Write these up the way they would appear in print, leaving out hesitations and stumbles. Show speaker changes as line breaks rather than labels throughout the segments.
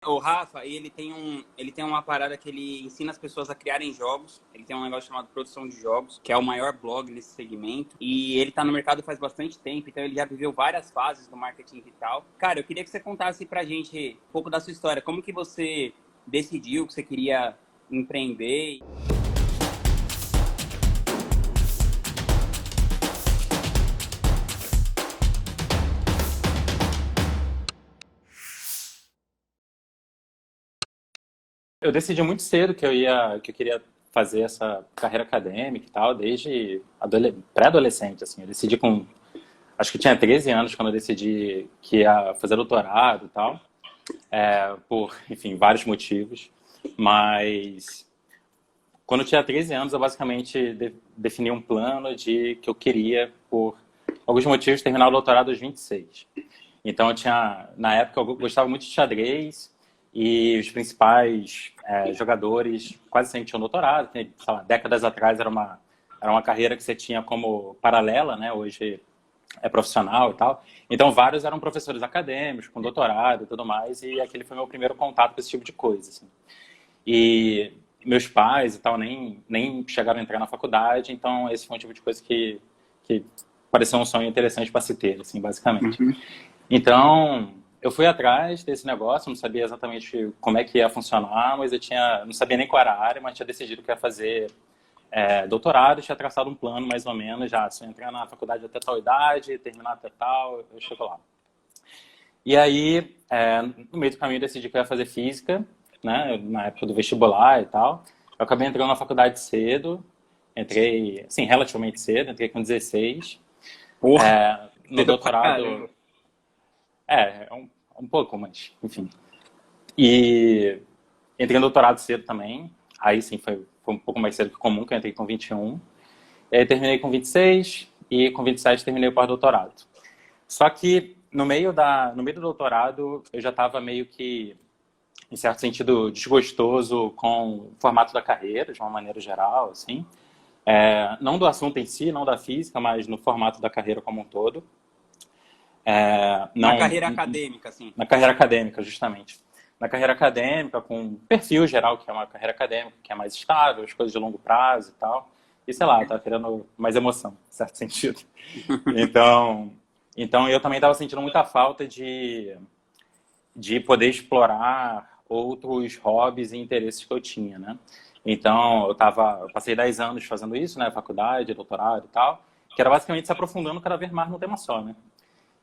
O Rafa, ele tem uma parada que ele ensina as pessoas a criarem jogos. Ele tem um negócio chamado Produção de Jogos, que é o maior blog nesse segmento. E ele tá no mercado faz bastante tempo, então ele já viveu várias fases do marketing digital. Cara, eu queria que você contasse pra gente um pouco da sua história. Como que você decidiu que você queria empreender?
Eu decidi muito cedo que eu queria fazer essa carreira acadêmica e tal, desde pré-adolescente, assim. Eu decidi acho que tinha 13 anos quando eu decidi que ia fazer doutorado e tal, por, enfim, vários motivos. Mas quando eu tinha 13 anos, eu basicamente defini um plano de que eu queria, por alguns motivos, terminar o doutorado aos 26. Então, na época, eu gostava muito de xadrez e os principais jogadores quase sempre tinham doutorado. Sei lá, décadas atrás era uma carreira que você tinha como paralela, né? Hoje é profissional e tal. Então, vários eram professores acadêmicos, com doutorado e tudo mais, e aquele foi meu primeiro contato com esse tipo de coisa, assim. E meus pais e tal nem chegaram a entrar na faculdade, então esse foi um tipo de coisa que pareceu um sonho interessante para se ter, assim, basicamente.
Uhum.
Então, eu fui atrás desse negócio, não sabia exatamente como é que ia funcionar, mas não sabia nem qual era a área, mas tinha decidido que ia fazer doutorado, tinha traçado um plano mais ou menos, já, se eu entrar na faculdade até tal idade, terminar até tal, eu chego lá. E aí, no meio do caminho, eu decidi que eu ia fazer física, né, na época do vestibular e tal. Eu acabei entrando na faculdade cedo, entrei, assim, relativamente cedo, entrei com 16.
Porra,
No
cedo pra
doutorado,
caramba.
um pouco, mas, enfim. E entrei no doutorado cedo também, aí sim, foi um pouco mais cedo que o comum, que eu entrei com 21. E aí terminei com 26 e com 27 terminei o pós-doutorado. Só que no meio do doutorado eu já estava meio que, em certo sentido, desgostoso com o formato da carreira, de uma maneira geral, assim. Não do assunto em si, não da física, mas no formato da carreira como um todo.
Na
Não
carreira acadêmica, assim.
na carreira acadêmica, justamente. Na carreira acadêmica, com um perfil geral, que é uma carreira acadêmica, que é mais estável, as coisas de longo prazo e tal. E sei lá, eu tava querendo mais emoção, em certo sentido. Então, então eu também estava sentindo muita falta de poder explorar outros hobbies e interesses que eu tinha, né? Então, eu passei 10 anos fazendo isso, né? Faculdade, doutorado e tal, que era basicamente se aprofundando cada vez mais num tema só, né?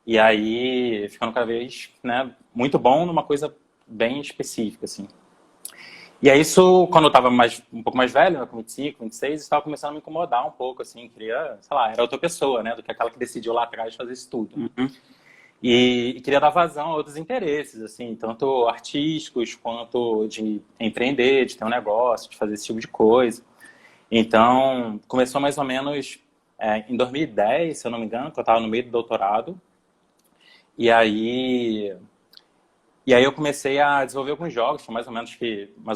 E aí, ficando cada vez, né, muito bom numa coisa bem específica, assim. E aí isso, quando eu estava um pouco mais velho, né, com 25, 26, estava começando a me incomodar um pouco, assim, queria, sei lá, era outra pessoa, né, do que aquela que decidiu lá atrás fazer isso tudo, né.
Uhum.
E queria dar vazão a outros interesses, assim, tanto artísticos quanto de empreender, de ter um negócio, de fazer esse tipo de coisa. Então, começou mais ou menos em 2010, se eu não me engano, que eu estava no meio do doutorado. E aí, e aí eu comecei a desenvolver alguns jogos, foi mais ou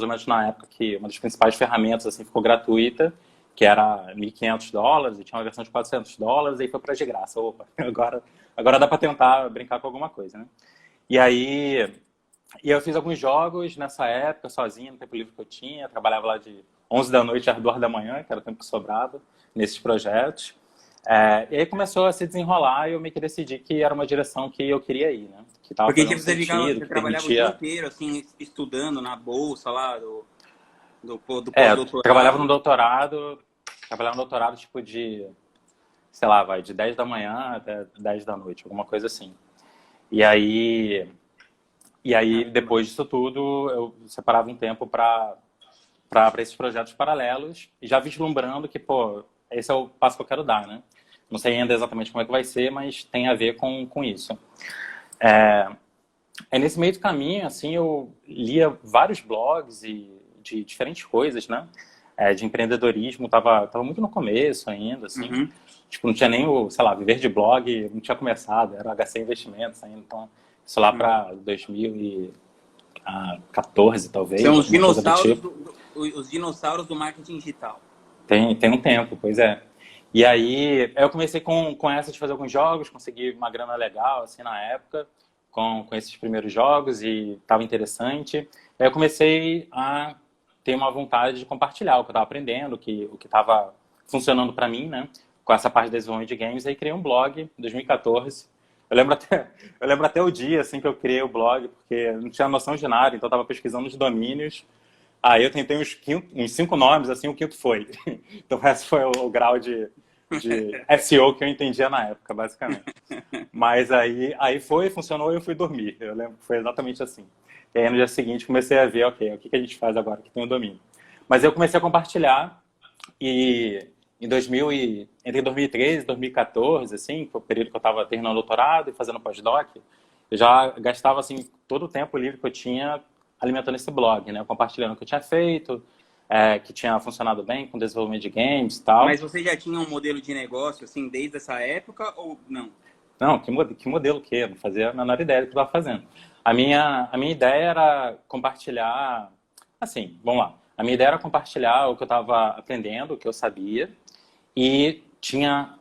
menos na época que uma das principais ferramentas assim ficou gratuita, que era US$ 1.500, e tinha uma versão de US$ 400, e aí foi para de graça. Opa, agora dá para tentar brincar com alguma coisa, né? E aí, eu fiz alguns jogos nessa época, sozinho, no tempo livre que eu tinha, trabalhava lá de 11 da noite às 2 da manhã, que era o tempo que sobrava, nesses projetos. E aí começou a se desenrolar e eu meio que decidi que era uma direção que eu queria ir, né? Que estava
Porque
fazendo
tipo,
sentido,
você
que
trabalhava o dia
permitia.
inteiro, assim, estudando na bolsa lá do pós-doutorado.
Trabalhava no doutorado tipo de, sei lá, vai, de 10 da manhã até 10 da noite, alguma coisa assim. E aí, e aí
Caramba.
depois disso tudo, eu separava um tempo para esses projetos paralelos, e já vislumbrando que, pô, esse é o passo que eu quero dar, né? Não sei ainda exatamente como é que vai ser, mas tem a ver com isso. Nesse meio do caminho, assim, eu lia vários blogs e de diferentes coisas, né? De empreendedorismo, tava muito no começo ainda, assim.
Uhum.
Tipo, não tinha nem sei lá, viver de blog, não tinha começado, era HC Investimentos ainda, então, isso lá
Uhum.
para 2014,
São
talvez,
os
alguma coisa do
dinossauros
tipo.
os dinossauros do marketing digital.
Tem um tempo, pois é. E aí eu comecei com essa de fazer alguns jogos, consegui uma grana legal, assim, na época. com esses primeiros jogos e estava interessante. Aí eu comecei a ter uma vontade de compartilhar o que eu estava aprendendo, o que estava funcionando para mim, né? Com essa parte de desenvolvimento de games. Aí criei um blog em 2014. Eu lembro até o dia assim, que eu criei o blog, porque eu não tinha noção de nada, então eu estava pesquisando os domínios. Aí eu tentei uns 5 nomes, assim, o quinto foi. Então esse foi o grau de SEO que eu entendia na época, basicamente. Mas aí funcionou e eu fui dormir. Eu lembro que foi exatamente assim. E aí no dia seguinte comecei a ver, ok, o que a gente faz agora que tem o domínio. Mas eu comecei a compartilhar e entre 2013 e 2014, assim, que foi o período que eu estava terminando o doutorado e fazendo pós-doc, eu já gastava, assim, todo o tempo livre que eu tinha alimentando esse blog, né? Compartilhando o que eu tinha feito, que tinha funcionado bem com desenvolvimento de games e tal.
Mas você já tinha um modelo de negócio, assim, desde essa época ou não?
Não, que modelo que? Eu não fazia a menor ideia do que eu estava fazendo. A minha ideia era compartilhar, assim, vamos lá. A minha ideia era compartilhar o que eu estava aprendendo, o que eu sabia, e tinha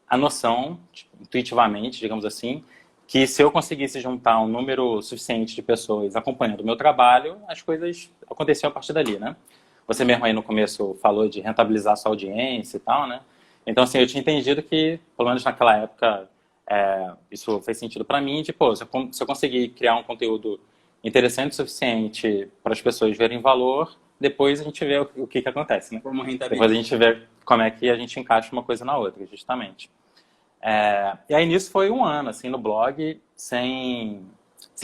a noção, tipo, intuitivamente, digamos assim, que se eu conseguisse juntar um número suficiente de pessoas acompanhando o meu trabalho, as coisas aconteciam a partir dali, né? Você mesmo aí no começo falou de rentabilizar sua audiência e tal, né? Então, assim, eu tinha entendido que, pelo menos naquela época, isso fez sentido para mim, de, pô, se eu conseguir criar um conteúdo interessante o suficiente para as pessoas verem valor, depois a gente vê o que acontece, né?
Como rentabilidade.
Depois a gente vê como é que a gente encaixa uma coisa na outra, justamente. E aí nisso foi um ano, assim, no blog, sem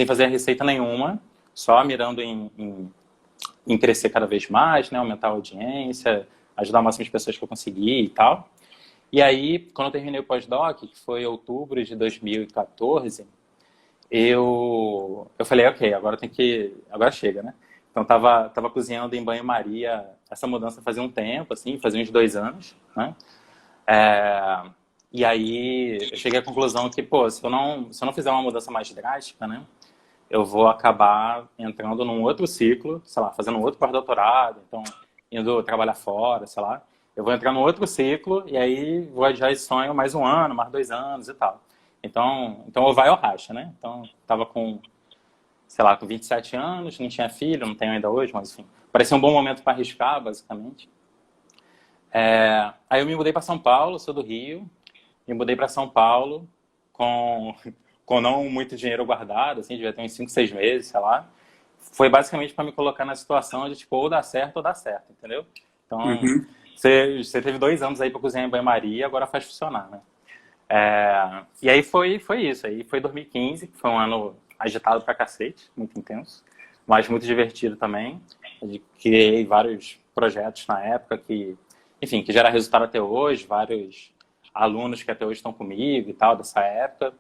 fazer receita nenhuma, só mirando em crescer cada vez mais, né? Aumentar a audiência, ajudar o máximo de pessoas que eu consegui e tal. E aí, quando eu terminei o pós-doc, que foi em outubro de 2014, eu falei, ok, agora chega, né? Então tava cozinhando em banho-maria essa mudança fazia um tempo, assim, fazia uns 2 anos, né? E aí eu cheguei à conclusão que, pô, se eu não fizer uma mudança mais drástica, né? Eu vou acabar entrando num outro ciclo, sei lá, fazendo um outro pós-doutorado, então indo trabalhar fora, sei lá. Eu vou entrar num outro ciclo e aí vou adiar esse sonho mais 1 ano, mais 2 anos e tal. Então ou vai ou racha, né? Então, tava com, sei lá, com 27 anos, não tinha filho, não tenho ainda hoje, mas enfim. Parecia um bom momento para arriscar, basicamente. Aí eu me mudei para São Paulo, sou do Rio, me mudei para São Paulo com não muito dinheiro guardado, assim, devia ter uns 5, 6 meses, sei lá. Foi basicamente para me colocar na situação de, tipo, ou dá certo ou dá certo, entendeu? Então, você teve 2 anos aí para cozinhar em banho-maria, agora faz funcionar, né? E aí foi isso. Aí foi 2015, que foi um ano agitado pra cacete, muito intenso, mas muito divertido também. Eu criei vários projetos na época que, enfim, que gera resultado até hoje, vários alunos que até hoje estão comigo e tal, dessa época.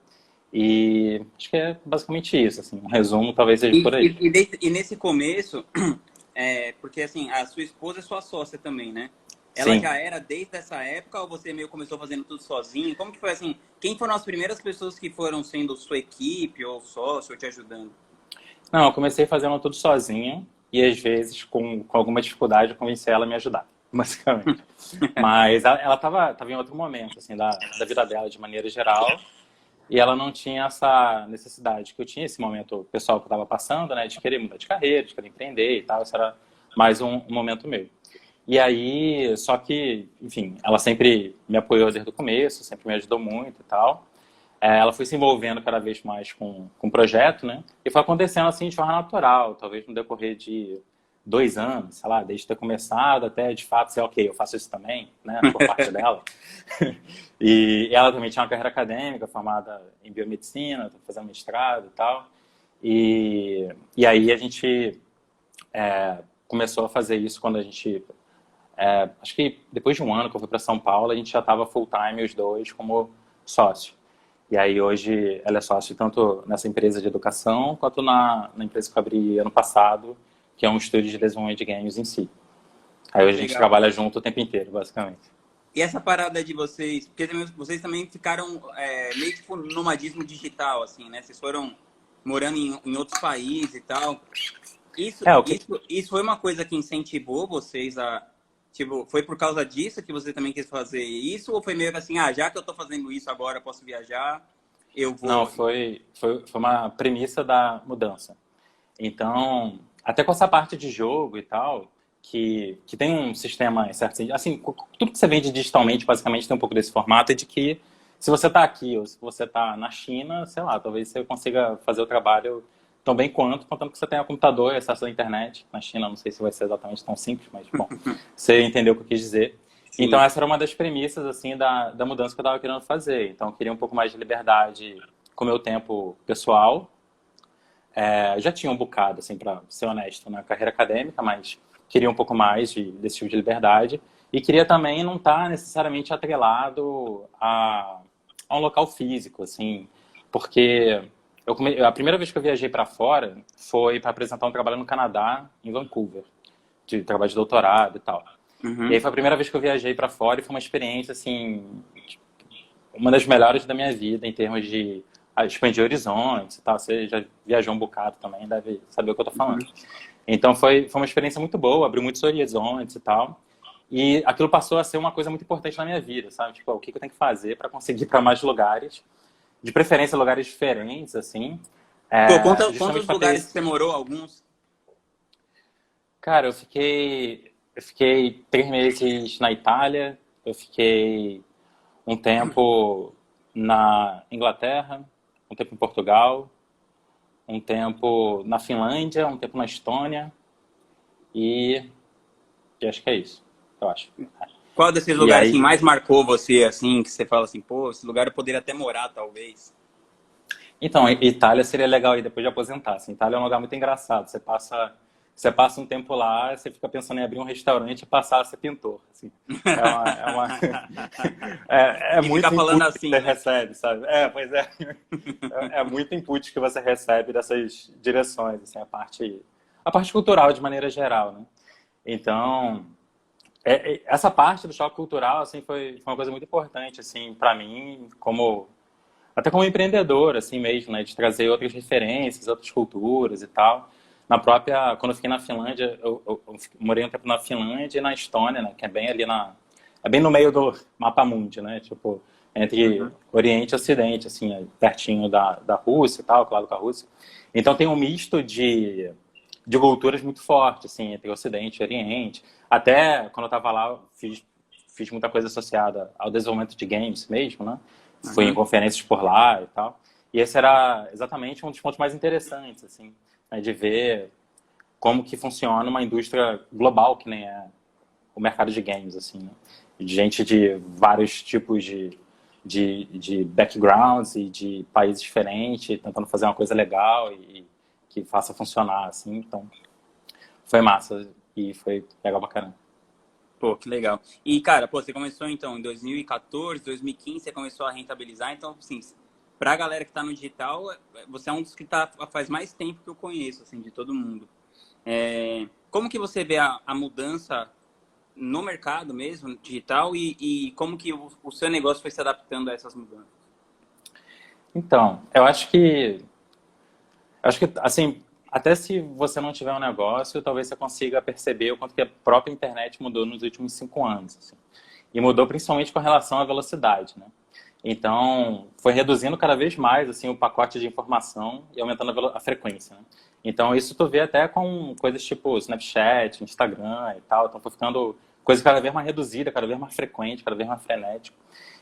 E acho que é basicamente isso, assim, um resumo talvez seja por aí.
E nesse começo, porque assim, a sua esposa é sua sócia também, né? Ela
Sim.
já era desde essa época ou você meio começou fazendo tudo sozinho? Como que foi assim? Quem foram as primeiras pessoas que foram sendo sua equipe ou sócio ou te ajudando?
Não, eu comecei fazendo tudo sozinho e às vezes com alguma dificuldade eu convenci ela a me ajudar, basicamente. Mas ela tava em outro momento, assim, da vida dela de maneira geral. E ela não tinha essa necessidade que eu tinha, esse momento pessoal que eu estava passando, né? De querer mudar de carreira, de querer empreender e tal. Isso era mais um momento meu. E aí, só que, enfim, ela sempre me apoiou desde o começo, sempre me ajudou muito e tal. Ela foi se envolvendo cada vez mais com o projeto, né? E foi acontecendo assim de forma natural, talvez no decorrer de 2 anos, sei lá, desde ter começado até de fato ser, ok, eu faço isso também, né? Por parte dela. E ela também tinha uma carreira acadêmica, formada em biomedicina, fazendo mestrado e tal. E aí a gente começou a fazer isso quando a gente... acho que depois de 1 ano que eu fui para São Paulo, a gente já estava full time os dois como sócio. E aí hoje ela é sócio tanto nessa empresa de educação quanto na empresa que eu abri ano passado, que é um estúdio de desenvolvimento de games em si. Aí hoje a gente trabalha junto o tempo inteiro, basicamente.
E essa parada de vocês, porque vocês também ficaram meio tipo nomadismo digital, assim, né? Vocês foram morando em outros países e tal. Isso foi uma coisa que incentivou vocês a... Tipo, foi por causa disso que você também quis fazer isso? Ou foi meio que assim, já que eu tô fazendo isso agora, eu posso viajar? eu
Não,
vou...
foi uma premissa da mudança. Então, até com essa parte de jogo e tal, que tem um sistema, em certo sentido, assim, tudo que você vende digitalmente, basicamente, tem um pouco desse formato, é de que se você está aqui ou se você está na China, sei lá, talvez você consiga fazer o trabalho tão bem quanto, contanto que você tenha computador e acesso à internet. Na China, não sei se vai ser exatamente tão simples, mas, bom, você entendeu o que eu quis dizer. Então,
Sim.
essa era uma das premissas, assim, da mudança que eu estava querendo fazer. Então, eu queria um pouco mais de liberdade com o meu tempo pessoal. Já tinha um bocado, assim, para ser honesto, na carreira acadêmica, mas queria um pouco mais desse tipo de liberdade. E queria também não estar necessariamente atrelado a um local físico, assim, porque a primeira vez que eu viajei para fora foi para apresentar um trabalho no Canadá, em Vancouver, de trabalho de doutorado e tal. E aí
Uhum.
foi a primeira vez que eu viajei para fora e foi uma experiência, assim, uma das melhores da minha vida em termos de expandir horizontes e tal. Você já viajou um bocado também, deve saber o que eu tô falando. Então foi uma experiência muito boa, abriu muitos horizontes e tal. E aquilo passou a ser uma coisa muito importante na minha vida, sabe? Tipo, o que eu tenho que fazer para conseguir ir para mais lugares, de preferência lugares diferentes, assim,
Pô, conta
justamente
os
para ter
lugares que
esse...
você morou, alguns.
Cara, eu fiquei 3 meses na Itália, eu fiquei um tempo na Inglaterra, um tempo em Portugal, um tempo na Finlândia, um tempo na Estônia e, e acho que é isso, eu acho.
Qual desses
E
lugares assim,
aí,
mais marcou você, assim, que você fala assim, pô, esse lugar eu poderia até morar, talvez?
então, Itália seria legal aí depois de aposentar. Assim, Itália é um lugar muito engraçado. Você passa um tempo lá, você fica pensando em abrir um restaurante e passar a ser pintor. Assim. É
E ficar
muito
falando
input que
assim,
você
né?
recebe, sabe? Pois é. É muito input que você recebe dessas direções, assim, a parte cultural de maneira geral, né? Então, essa parte do choque cultural, assim, foi uma coisa muito importante, assim, para mim, até como empreendedor, assim mesmo, né? De trazer outras referências, outras culturas e tal. Quando eu fiquei na Finlândia, eu morei um tempo na Finlândia e na Estônia, né? Que é bem ali é bem no meio do mapa mundi, né? Tipo, entre
Uhum.
Oriente e Ocidente, assim, pertinho da Rússia e tal, claro, com a Rússia. Então tem um misto de culturas muito forte, assim, entre Ocidente e Oriente. Até quando eu estava lá, eu fiz muita coisa associada ao desenvolvimento de games mesmo, né? Fui em
Uhum.
conferências por lá e tal. E esse era exatamente um dos pontos mais interessantes, assim, né, de ver como que funciona uma indústria global, que nem é o mercado de games, assim, né? De gente de vários tipos de backgrounds e de países diferentes, tentando fazer uma coisa legal e que faça funcionar, assim. Então, foi massa e foi legal pra caramba.
Pô, que legal. E, cara, pô, você começou então em 2014, 2015, você começou a rentabilizar. Então, assim, pra galera que tá no digital, você é um dos que tá faz mais tempo que eu conheço, assim, de todo mundo. Como que você vê a mudança no mercado mesmo, digital, e como que o seu negócio foi se adaptando a essas mudanças?
Então, eu acho que, assim, até se você não tiver um negócio, talvez você consiga perceber o quanto que a própria internet mudou nos últimos 5 anos. Assim. E mudou principalmente com relação à velocidade, né? Então, foi reduzindo cada vez mais assim o pacote de informação e aumentando a frequência, né? Então, isso tu vê até com coisas tipo Snapchat, Instagram e tal. Então, foi ficando coisa cada vez mais reduzida, cada vez mais frequente, cada vez mais frenético.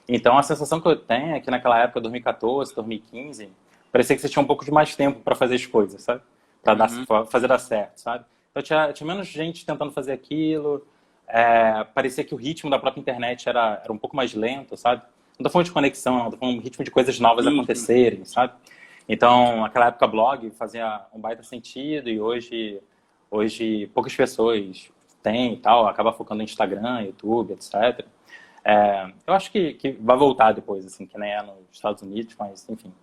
Então, a sensação que eu tenho é que naquela época, 2014, 2015, parecia que você tinha um pouco de mais tempo para fazer as coisas, sabe?
Uhum.
Pra fazer dar certo, sabe? Então, tinha menos gente tentando fazer aquilo. Parecia que o ritmo da própria internet era um pouco mais lento, sabe? Não tô falando de conexão, não, tô falando de ritmo de coisas novas
Sim, sim.
acontecerem, sabe? Então, naquela época, blog fazia um baita sentido e hoje poucas pessoas têm e tal, acaba focando no Instagram, YouTube, etc. Eu acho que vai voltar depois, assim, que nem é nos Estados Unidos, mas enfim.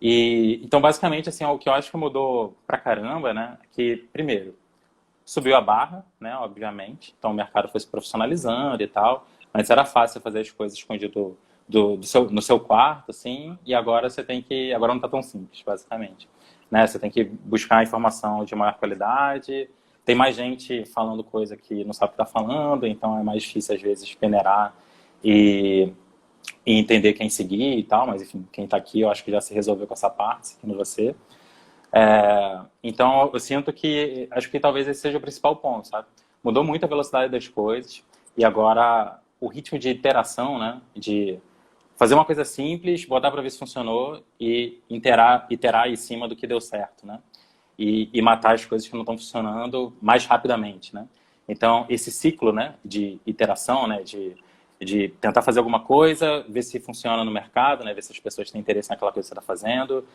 Então, basicamente, assim, o que eu acho que mudou pra caramba, né? Que, primeiro, subiu a barra, né? Obviamente. Então, o mercado foi se profissionalizando e tal. Antes era fácil fazer as coisas escondido no seu quarto, assim. E agora agora não tá tão simples, basicamente. Né? Você tem que buscar informação de maior qualidade. Tem mais gente falando coisa que não sabe o que tá falando, então é mais difícil, às vezes, peneirar e e entender quem seguir e tal, mas enfim, quem está aqui eu acho que já se resolveu com essa parte, seguindo você. Então eu sinto que, acho que talvez esse seja o principal ponto, sabe? Mudou muito a velocidade das coisas e agora o ritmo de iteração, né? De fazer uma coisa simples, botar para ver se funcionou e iterar em cima do que deu certo, né? E matar as coisas que não estão funcionando mais rapidamente, né? Então, esse ciclo, né, de iteração, né, de tentar fazer alguma coisa, ver se funciona no mercado, né, ver se as pessoas têm interesse naquela coisa que você está fazendo,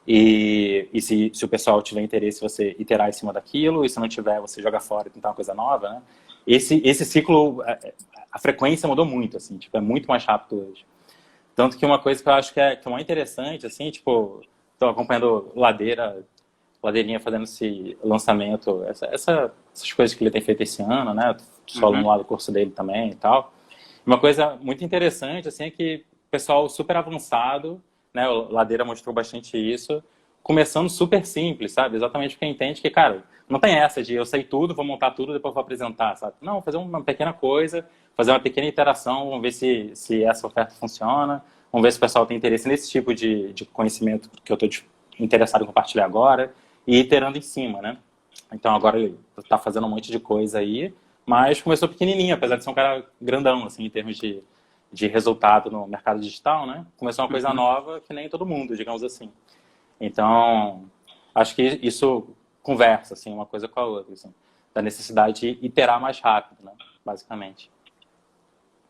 e se o pessoal tiver interesse, você iterar em cima daquilo, e se não tiver, você joga fora e tentar uma coisa nova, né? Esse ciclo, a frequência mudou muito, assim, tipo, é muito mais rápido hoje. Tanto que uma coisa que eu acho que é muito interessante, assim, tipo, estou acompanhando Ladeirinha fazendo esse lançamento, essas coisas que ele tem feito esse ano, né? Só aluno lá do curso dele também e tal. Uma coisa muito interessante, assim, é que o pessoal super avançado, né? O Ladeira mostrou bastante isso, começando super simples, sabe? Exatamente porque entende que, cara, não tem essa de eu sei tudo, vou montar tudo, depois vou apresentar, sabe? Não, fazer uma pequena coisa, fazer uma pequena interação, vamos ver se essa oferta funciona, vamos ver se o pessoal tem interesse nesse tipo de conhecimento que eu estou interessado em compartilhar agora, e iterando em cima, né? Então agora ele está fazendo um monte de coisa aí, mas começou pequenininho, apesar de ser um cara grandão, assim, em termos de resultado no mercado digital, né? Começou uma coisa nova que nem todo mundo, digamos assim. Então, acho que isso conversa, assim, uma coisa com a outra, assim, da necessidade de iterar mais rápido, né? Basicamente.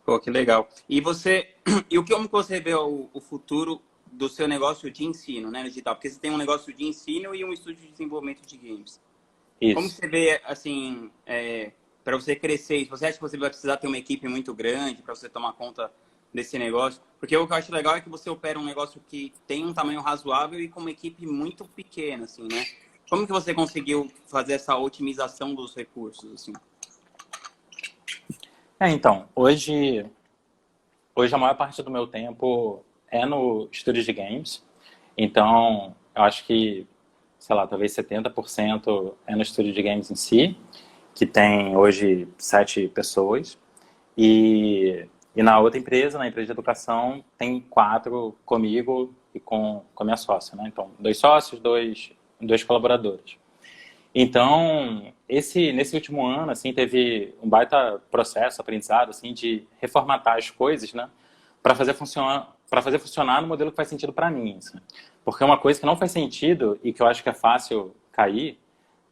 Pô, que legal. E como que você vê o futuro do seu negócio de ensino, né, no digital? Porque você tem um negócio de ensino e um estúdio de desenvolvimento de games. Como que
Isso.
você vê, assim, para você crescer? Você acha que você vai precisar ter uma equipe muito grande para você tomar conta desse negócio? Porque o que eu acho legal é que você opera um negócio que tem um tamanho razoável e com uma equipe muito pequena, assim, né? Como que você conseguiu fazer essa otimização dos recursos, assim?
Então, hoje a maior parte do meu tempo é no estúdio de games. Então, eu acho que, sei lá, talvez 70% é no estúdio de games em si, que tem hoje 7 pessoas. E na outra empresa, na empresa de educação, tem 4 comigo e com a minha sócia, né? Então, 2 sócios, dois colaboradores. Então, nesse último ano, assim, teve um baita processo, aprendizado, assim, de reformatar as coisas, né? Para fazer funcionar no modelo que faz sentido para mim, assim. Porque uma coisa que não faz sentido e que eu acho que é fácil cair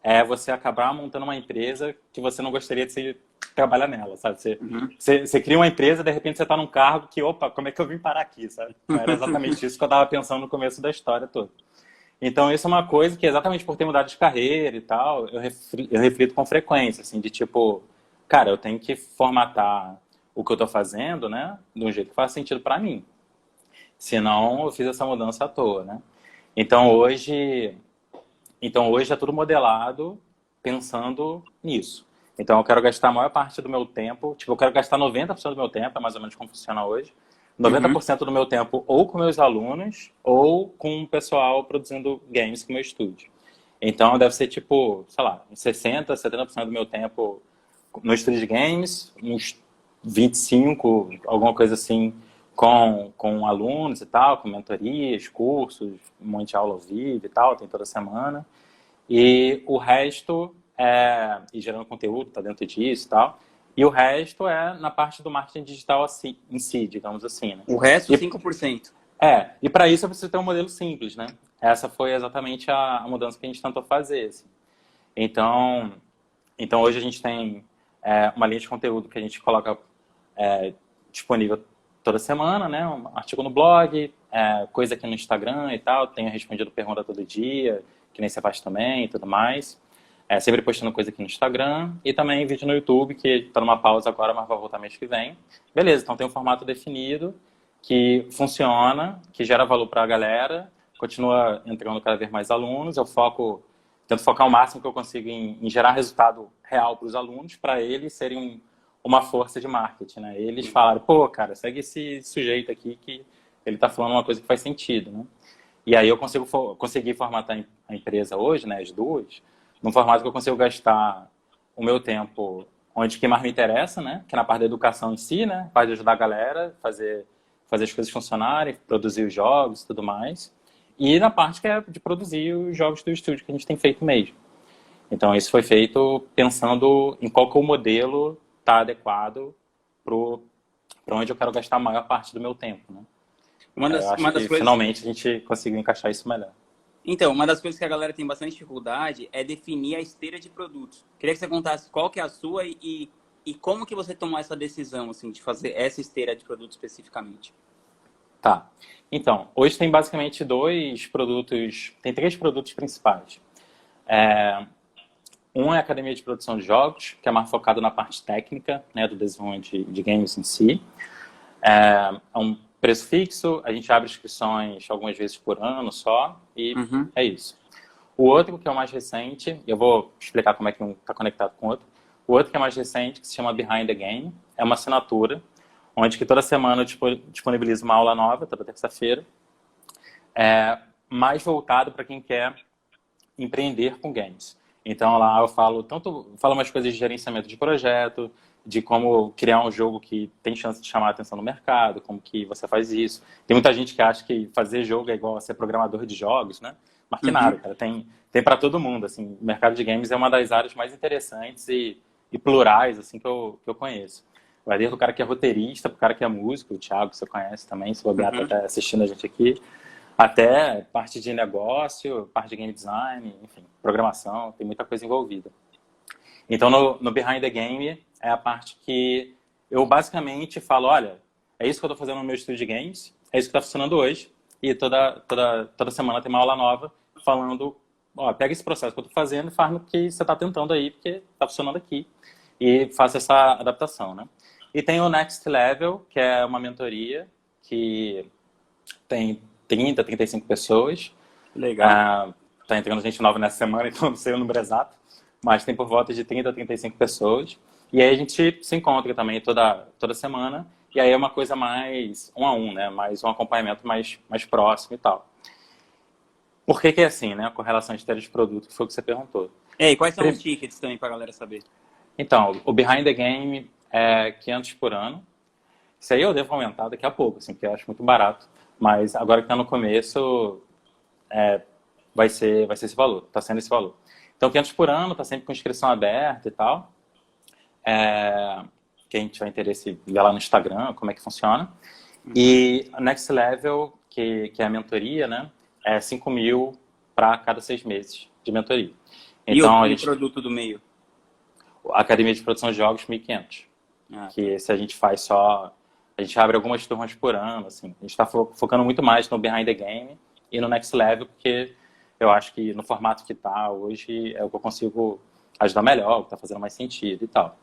é você acabar montando uma empresa que você não gostaria de trabalhar nela, sabe? Você cria uma empresa, de repente você está num cargo que, opa, como é que eu vim parar aqui, sabe? Não era exatamente isso que eu estava pensando no começo da história toda. Então, isso é uma coisa que, exatamente por ter mudado de carreira e tal, eu reflito com frequência, assim, de tipo, cara, eu tenho que formatar o que eu estou fazendo, né, de um jeito que faz sentido para mim. Senão, eu fiz essa mudança à toa, né? Então, hoje é tudo modelado pensando nisso. Então, eu quero gastar a maior parte do meu tempo, tipo, eu quero gastar 90% do meu tempo, é mais ou menos como funciona hoje, 90% do meu tempo ou com meus alunos ou com o pessoal produzindo games com o meu estúdio. Então, deve ser tipo, sei lá, uns 60%, 70% do meu tempo no estúdio de games, uns 25, alguma coisa assim, com alunos e tal, com mentorias, cursos, um monte de aula ao vivo e tal, tem toda semana. E o resto e gerando conteúdo, tá dentro disso e tal. E o resto é na parte do marketing digital assim, em si, digamos assim, né?
O resto,
E,
5%.
e para isso eu preciso ter um modelo simples, né? Essa foi exatamente a mudança que a gente tentou fazer. Assim. Então, hoje a gente tem uma linha de conteúdo que a gente coloca disponível toda semana, né? Um artigo no blog, coisa aqui no Instagram e tal. Tenho respondido pergunta todo dia, que nem você faz também e tudo mais. Sempre postando coisa aqui no Instagram e também vídeo no YouTube, que está numa pausa agora, mas vai voltar mês que vem. Beleza, então tem um formato definido que funciona, que gera valor para a galera, continua entrando cada vez mais alunos. Tento focar o máximo que eu consigo em gerar resultado real para os alunos, para eles serem uma força de marketing, né? Eles falaram, pô, cara, segue esse sujeito aqui que ele está falando uma coisa que faz sentido, né? E aí eu consegui formatar a empresa hoje, né, as duas, num formato que eu consigo gastar o meu tempo onde que mais me interessa, né, que é na parte da educação em si, né, a parte de ajudar a galera, fazer as coisas funcionarem, produzir os jogos e tudo mais. E na parte que é de produzir os jogos do estúdio que a gente tem feito mesmo. Então, isso foi feito pensando em qual que o modelo está adequado para onde eu quero gastar a maior parte do meu tempo, né? Eu acho
Uma das
que
coisas.
finalmente a gente conseguiu encaixar isso melhor.
Então, uma das coisas que a galera tem bastante dificuldade é definir a esteira de produtos. Queria que você contasse qual que é a sua e como que você tomou essa decisão, assim, de fazer essa esteira de produtos especificamente.
Tá. Então, hoje tem basicamente tem três produtos principais. Um é a academia de produção de jogos, que é mais focado na parte técnica, né, do desenvolvimento de games em si. É um preço fixo, a gente abre inscrições algumas vezes por ano só, e é isso. O outro, que é o mais recente, eu vou explicar como é que um está conectado com o outro. O outro, que é mais recente, que se chama Behind the Game, é uma assinatura, onde que toda semana eu disponibilizo uma aula nova, toda terça-feira, mais voltado para quem quer empreender com games. Então lá eu falo umas coisas de gerenciamento de projeto, de como criar um jogo que tem chance de chamar a atenção no mercado, como que você faz isso. Tem muita gente que acha que fazer jogo é igual a ser programador de jogos, né? Mas que nada, cara. Tem para todo mundo, assim. O mercado de games é uma das áreas mais interessantes e plurais, assim, que eu conheço. Vai desde o cara que é roteirista, pro cara que é músico, o Thiago, que você conhece também, se bobear, tá até assistindo a gente aqui, até parte de negócio, parte de game design, enfim, programação, tem muita coisa envolvida. Então, no Behind the Game é a parte que eu basicamente falo, olha, é isso que eu estou fazendo no meu estúdio de games, é isso que está funcionando hoje, e toda semana tem uma aula nova falando, ó, pega esse processo que eu estou fazendo e faz no que você está tentando aí, porque está funcionando aqui, e faça essa adaptação, né? E tem o Next Level, que é uma mentoria que tem 30, 35 pessoas.
Legal.
Tá entrando gente nova nessa semana, então não sei o número exato, mas tem por volta de 30 a 35 pessoas. E aí a gente se encontra também toda semana, e aí é uma coisa mais um a um, né? Mais um acompanhamento mais próximo e tal. Por que é assim, né? Com relação à esteira de produto, que foi o que você perguntou.
E quais são os tickets também pra galera saber?
Então, o Behind the Game é 500 por ano. Isso aí eu devo aumentar daqui a pouco, assim, porque eu acho muito barato. Mas agora que está no começo, vai ser esse valor, está sendo esse valor. Então, 500 por ano, está sempre com inscrição aberta e tal. Quem tiver interesse, vê lá no Instagram como é que funciona. E a Next Level, que é a mentoria, né? É 5 mil para cada 6 meses de mentoria. Então,
E o produto do meio?
A Academia de Produção de Jogos, 1.500. Que esse a gente faz só... A gente abre algumas turmas por ano, assim. A gente está focando muito mais no Behind the Game e no Next Level, porque eu acho que no formato que está hoje é o que eu consigo ajudar melhor, o que está fazendo mais sentido e tal.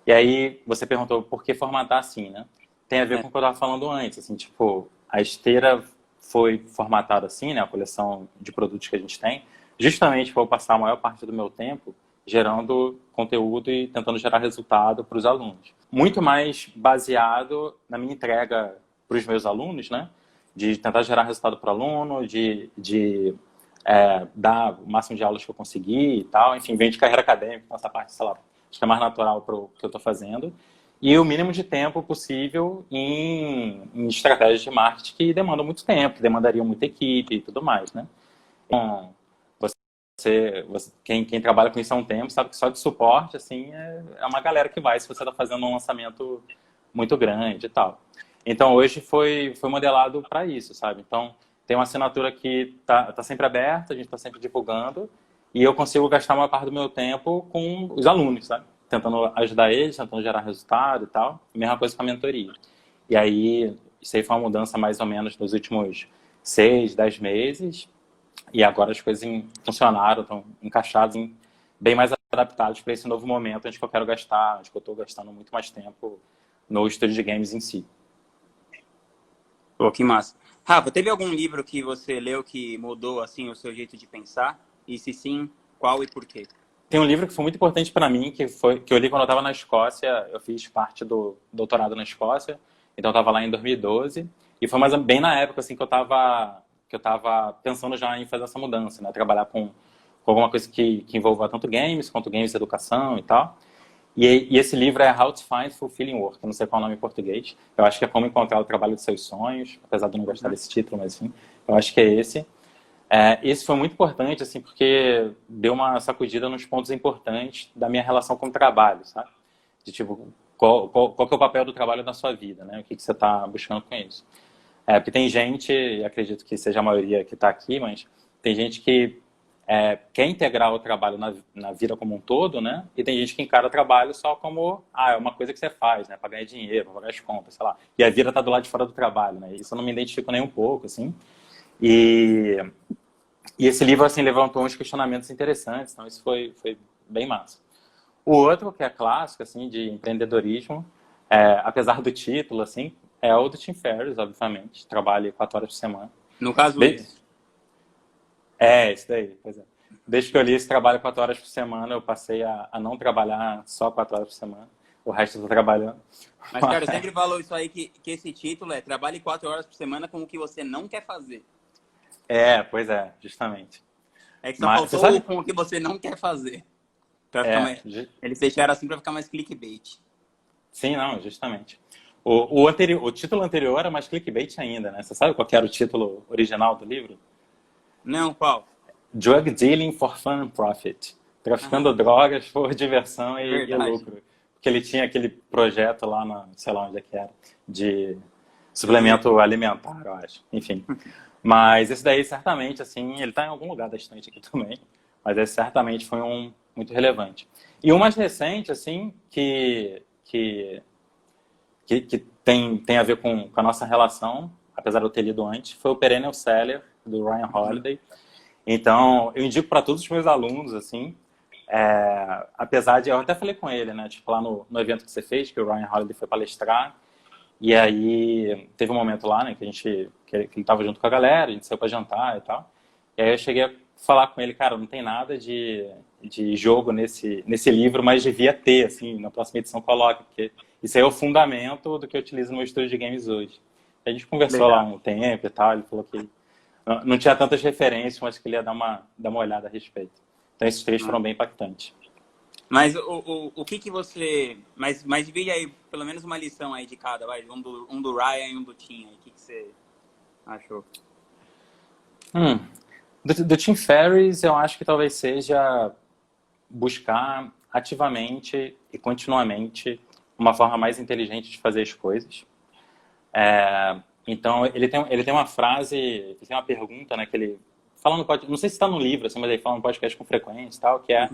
E aí você perguntou por que formatar assim, né? Tem a ver com o que eu estava falando antes, assim, tipo, a esteira foi formatada assim, né? A coleção de produtos que a gente tem, justamente para eu passar a maior parte do meu tempo gerando conteúdo e tentando gerar resultado para os alunos. Muito mais baseado na minha entrega para os meus alunos, né? De tentar gerar resultado para o aluno, de dar o máximo de aulas que eu conseguir e tal. Enfim, vem de carreira acadêmica, então essa parte, sei lá, acho que é mais natural para o que eu estou fazendo. E o mínimo de tempo possível em estratégias de marketing que demandam muito tempo, que demandariam muita equipe e tudo mais, né? Então, quem trabalha com isso há um tempo sabe que só de suporte, assim, é uma galera que vai se você está fazendo um lançamento muito grande e tal. Então, hoje foi modelado para isso, sabe? Então, tem uma assinatura que tá sempre aberta, a gente está sempre divulgando, e eu consigo gastar uma parte do meu tempo com os alunos, sabe? Tentando ajudar eles, tentando gerar resultado e tal. Mesma coisa com a mentoria. E aí, isso aí foi uma mudança mais ou menos nos últimos 6, 10 meses, e agora as coisas funcionaram, estão encaixadas, bem mais adaptados para esse novo momento onde eu quero gastar, onde eu estou gastando muito mais tempo no estúdio de games em si.
Pô, que massa. Rafa, teve algum livro que você leu que mudou assim o seu jeito de pensar? E se sim, qual e por quê?
Tem um livro que foi muito importante para mim, que eu li quando eu estava na Escócia. Eu fiz parte do doutorado na Escócia, então eu estava lá em 2012. E foi bem na época assim, que eu estava pensando já em fazer essa mudança, né? Trabalhar com alguma coisa que envolva tanto games quanto games de educação e tal. E esse livro é How to Find Fulfilling Work, eu não sei qual é o nome em português. Eu acho que é Como Encontrar o Trabalho dos Seus Sonhos, apesar de eu não gostar desse título, mas enfim, eu acho que é esse. Esse foi muito importante, assim, porque deu uma sacudida nos pontos importantes da minha relação com o trabalho, sabe? De tipo, qual que é o papel do trabalho na sua vida, né? O que você está buscando com isso? Porque tem gente, e acredito que seja a maioria que está aqui, mas tem gente que quer integrar o trabalho na vida como um todo, né? E tem gente que encara o trabalho só como, é uma coisa que você faz, né? Para ganhar dinheiro, para pagar as contas, sei lá. E a vida está do lado de fora do trabalho, né? Isso eu não me identifico nem um pouco, assim. E esse livro, assim, levantou uns questionamentos interessantes, então isso foi bem massa. O outro, que é clássico, assim, de empreendedorismo, apesar do título, assim, é o do Tim Ferriss, obviamente. Trabalho 4 horas por semana.
No caso, isso.
Isso daí, pois é. Desde que eu li esse trabalho 4 horas por semana, eu passei a não trabalhar só 4 horas por semana. O resto eu tô trabalhando.
Mas, cara, eu sempre falo isso aí, que esse título é trabalhe 4 horas por semana com o que você não quer fazer.
Pois é, justamente.
É que só faltou com o que você não quer fazer. Eles fecharam assim pra ficar mais clickbait.
Sim, não, justamente. O título anterior era mais clickbait ainda, né? Você sabe qual que era o título original do livro?
Não, qual?
Drug Dealing for Fun and Profit. Traficando drogas por diversão e lucro. Porque ele tinha aquele projeto lá, sei lá onde é que era, de suplemento alimentar, eu acho. Enfim. Mas esse daí, certamente, assim, ele está em algum lugar da estante aqui também, mas esse certamente foi um muito relevante. E o mais recente, assim, que tem a ver com a nossa relação, apesar de eu ter lido antes, foi o Perennial Seller, do Ryan Holiday. Então, eu indico para todos os meus alunos, assim, apesar de... Eu até falei com ele, né, tipo, lá no evento que você fez, que o Ryan Holiday foi palestrar, e aí teve um momento lá, né, que ele estava junto com a galera, a gente saiu para jantar e tal, e aí eu cheguei a falar com ele, cara, não tem nada de jogo nesse livro, mas devia ter, assim, na próxima edição coloca, porque isso aí é o fundamento do que eu utilizo no meu estúdio de games hoje. A gente conversou lá um tempo e tal, ele falou que não tinha tantas referências, mas que ele ia dar uma olhada a respeito. Então esses 3 foram bem impactantes.
Mas o que você... Mas divide aí pelo menos uma lição aí de cada, vai. Um do Ryan e um do Tim. O que você achou?
Do Tim Ferriss, eu acho que talvez seja buscar ativamente e continuamente uma forma mais inteligente de fazer as coisas. Então, ele tem uma frase, ele tem uma pergunta, né, que ele fala no podcast, não sei se está no livro, assim, mas ele fala no podcast com frequência e tal, que é,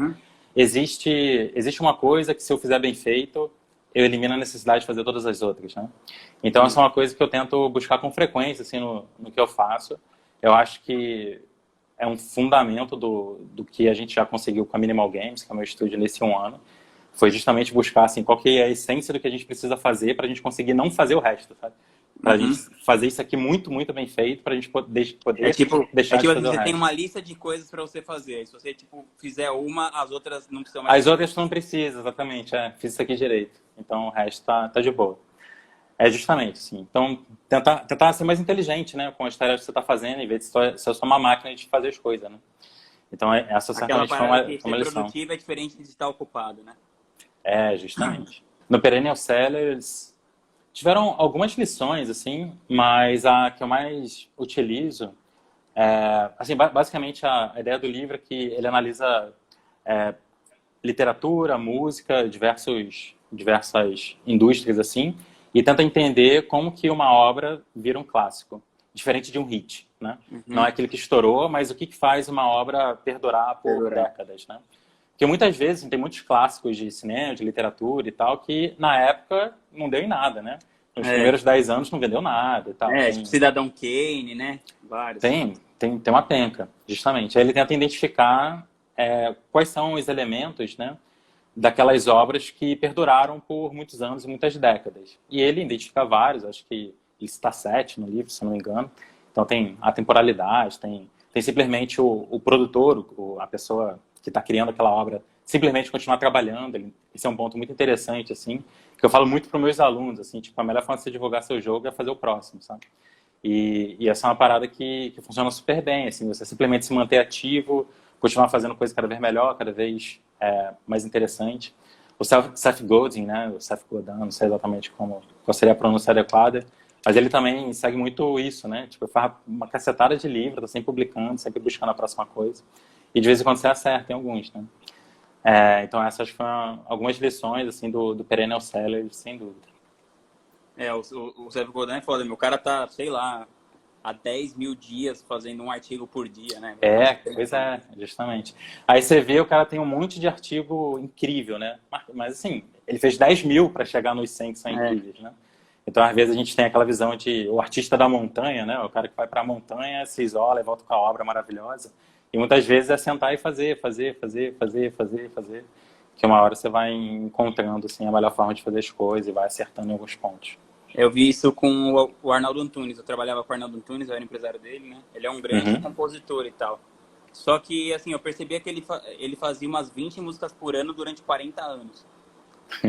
existe uma coisa que se eu fizer bem feito, eu elimino a necessidade de fazer todas as outras, né? Então, essa é uma coisa que eu tento buscar com frequência, assim, no que eu faço. Eu acho que é um fundamento do que a gente já conseguiu com a Minimal Games, que é o meu estúdio nesse 1 ano. Foi justamente buscar, assim, qual que é a essência do que a gente precisa fazer para a gente conseguir não fazer o resto, sabe? Para a gente fazer isso aqui muito, muito bem feito, para a gente poder deixar de fazer o resto.
Você tem uma lista de coisas para você fazer. Se você fizer uma, as outras não precisam mais.
As outras não precisam, exatamente. Fiz isso aqui direito. Então o resto tá de boa. Justamente, assim. Então, tentar ser mais inteligente, né? Com as tarefas que você está fazendo, em vez de ser só uma máquina de fazer as coisas, né? Então, essa certamente foi uma lição.
Ser produtivo é diferente de estar ocupado, né?
Justamente. No Perennial Seller, eles tiveram algumas lições, assim, mas a que eu mais utilizo assim, basicamente a ideia do livro é que ele analisa literatura, música, diversas indústrias, assim, e tenta entender como que uma obra vira um clássico, diferente de um hit, né? Não é aquele que estourou, mas o que faz uma obra perdurar por décadas, né? Porque muitas vezes tem muitos clássicos de cinema, de literatura e tal, que na época não deu em nada, né? Nos primeiros 10 anos não vendeu nada e tal.
Tipo Cidadão Kane, né? Vários.
Tem uma penca, justamente. Aí ele tenta identificar quais são os elementos, né, daquelas obras que perduraram por muitos anos e muitas décadas. E ele identifica vários, acho que ele cita 7 no livro, se não me engano. Então tem a temporalidade, tem simplesmente o produtor, a pessoa que está criando aquela obra, simplesmente continuar trabalhando. Esse é um ponto muito interessante, assim, que eu falo muito para os meus alunos, assim, tipo, a melhor forma de você divulgar seu jogo é fazer o próximo, sabe? E essa é uma parada que funciona super bem, assim, você simplesmente se manter ativo, continuar fazendo coisa cada vez melhor, cada vez mais interessante. o Seth Godin, né? O Seth Godin, não sei exatamente qual seria a pronúncia adequada, mas ele também segue muito isso, né? Tipo, faz uma cacetada de livros, tá sempre publicando, sempre buscando a próxima coisa. E de vez em quando você acerta em alguns, né? Então essas foram algumas lições, assim, do Perennial Seller, sem dúvida.
O Seth Godin é foda, meu cara tá, sei lá, há 10 mil dias fazendo um artigo por dia, né?
Pois é, justamente. Aí você vê, o cara tem um monte de artigo incrível, né? Mas assim, ele fez 10 mil para chegar nos 100 que são incríveis, né? Então, às vezes, a gente tem aquela visão de o artista da montanha, né? O cara que vai para a montanha, se isola e volta com a obra maravilhosa. E muitas vezes é sentar e fazer. Que uma hora você vai encontrando, assim, a melhor forma de fazer as coisas e vai acertando em alguns pontos.
Eu vi isso com o Arnaldo Antunes. Eu trabalhava com o Arnaldo Antunes, eu era empresário dele, né? Ele é um grande compositor e tal. Só que, assim, eu percebia que ele fazia umas 20 músicas por ano durante 40 anos.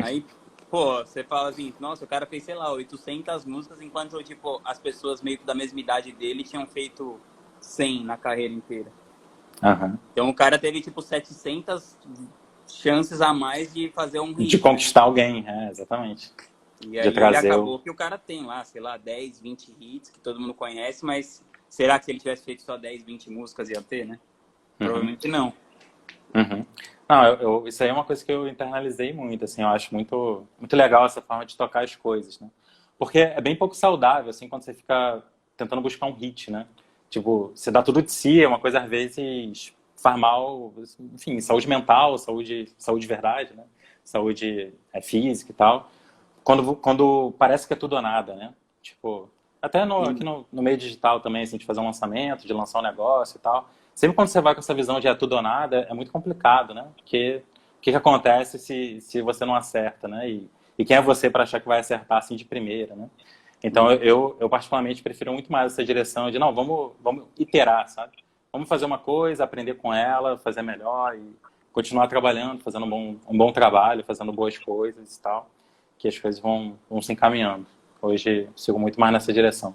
Aí, pô, você fala assim, nossa, o cara fez, sei lá, 800 músicas, enquanto, tipo, as pessoas meio que da mesma idade dele tinham feito 100 na carreira inteira. Então o cara teve, tipo, 700 chances a mais de fazer um hit.
De conquistar alguém, exatamente.
E aí acabou que o cara tem lá, sei lá, 10, 20 hits que todo mundo conhece, mas será que se ele tivesse feito só 10, 20 músicas ia ter, né? Provavelmente não.
Não, isso aí é uma coisa que eu internalizei muito, assim, eu acho muito, muito legal essa forma de tocar as coisas, né? Porque é bem pouco saudável, assim, quando você fica tentando buscar um hit, né? Tipo, você dá tudo de si, é uma coisa, às vezes, faz mal, enfim, saúde mental, saúde de verdade, né? Saúde física e tal. Quando parece que é tudo ou nada, né? Tipo, até aqui no meio digital também, assim, de fazer um lançamento, de lançar um negócio e tal. Sempre quando você vai com essa visão de é tudo ou nada, é muito complicado, né? Porque o que acontece se você não acerta, né? E quem é você para achar que vai acertar assim de primeira, né? Então eu particularmente prefiro muito mais essa direção de não, vamos iterar, sabe? Vamos fazer uma coisa, aprender com ela, fazer melhor e continuar trabalhando, fazendo um bom trabalho, fazendo boas coisas e tal, que as coisas vão se encaminhando. Hoje sigo muito mais nessa direção.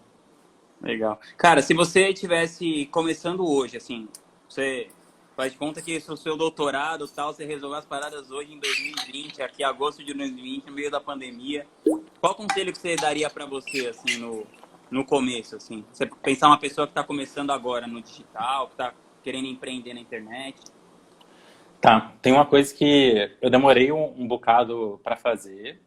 Legal. Cara, se você tivesse começando hoje, assim, você faz de conta que esse é o seu doutorado e tal, você resolveu as paradas hoje em 2020, aqui agosto de 2020, no meio da pandemia. Qual conselho que você daria para você, assim, no começo, assim? Você pensar uma pessoa que está começando agora no digital, que está querendo empreender na internet?
Tá, tem uma coisa que eu demorei um bocado para fazer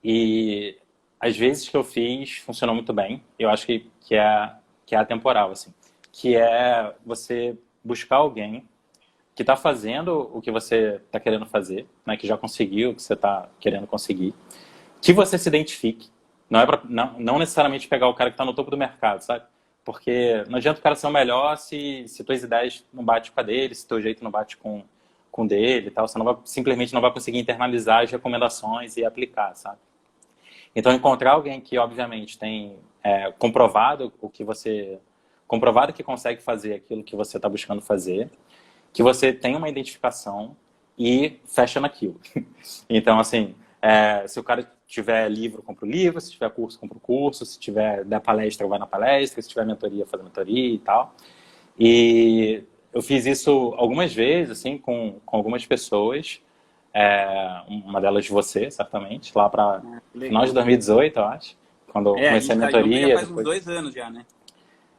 e às vezes que eu fiz funcionou muito bem. Eu acho que é atemporal, assim. Que é você buscar alguém que está fazendo o que você está querendo fazer, né? Que já conseguiu o que você está querendo conseguir. Que você se identifique. Não necessariamente pegar o cara que está no topo do mercado, sabe? Porque não adianta o cara ser o melhor se tuas ideias não batem com a dele, se teu jeito não bate com dele e tal. Você simplesmente não vai conseguir internalizar as recomendações e aplicar, sabe? Então, encontrar alguém que, obviamente, tem comprovado comprovado que consegue fazer aquilo que você está buscando fazer, que você tem uma identificação e fecha naquilo. Então, assim, se o cara tiver livro, compra o livro, se tiver curso, compra o curso, se tiver der palestra, vai na palestra, se tiver mentoria, faz a mentoria e tal. E eu fiz isso algumas vezes, assim, com algumas pessoas, uma delas de você, certamente, lá para final de 2018, eu acho, quando eu comecei a mentoria.
Já faz uns 2 anos já, né?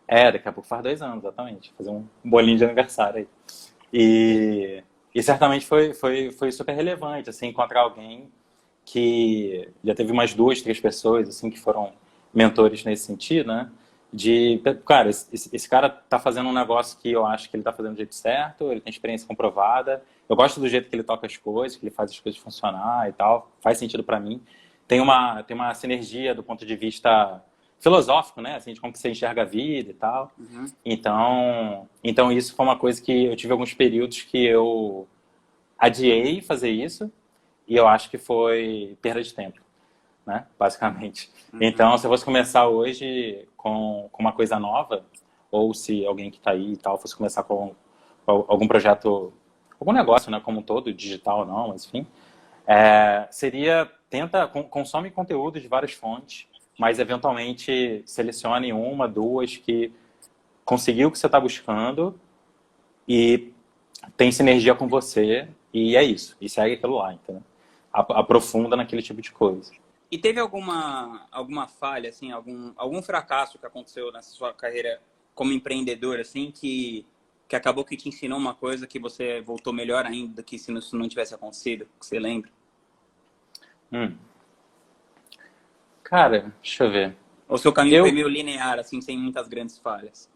Daqui a pouco faz 2 anos, exatamente. Fazer um bolinho de aniversário aí. E certamente foi super relevante, assim, encontrar alguém que já teve umas 2, 3 pessoas, assim, que foram mentores nesse sentido, né? Cara, esse cara tá fazendo um negócio que eu acho que ele tá fazendo do jeito certo, ele tem experiência comprovada, eu gosto do jeito que ele toca as coisas, que ele faz as coisas funcionar e tal, faz sentido para mim. Tem uma sinergia do ponto de vista filosófico, né? Assim, de como que você enxerga a vida e tal. Então isso foi uma coisa que eu tive alguns períodos que eu adiei fazer isso e eu acho que foi perda de tempo, né? Basicamente. Então, se eu fosse começar hoje com uma coisa nova, ou se alguém que está aí e tal fosse começar com algum projeto, algum negócio, né? Como um todo, digital ou não, mas enfim, consome conteúdo de várias fontes, mas eventualmente selecione uma, duas que conseguiu o que você está buscando e tem sinergia com você, e é isso. E segue aquilo lá, entendeu? aprofunda naquele tipo de coisa.
E teve alguma falha, assim, algum fracasso que aconteceu nessa sua carreira como empreendedor, assim, que acabou que te ensinou uma coisa que você voltou melhor ainda do que se isso não tivesse acontecido, que você lembra?
Hum. Cara, deixa eu ver.
Ou seu caminho foi
Eu,
meio linear, assim, sem muitas grandes falhas?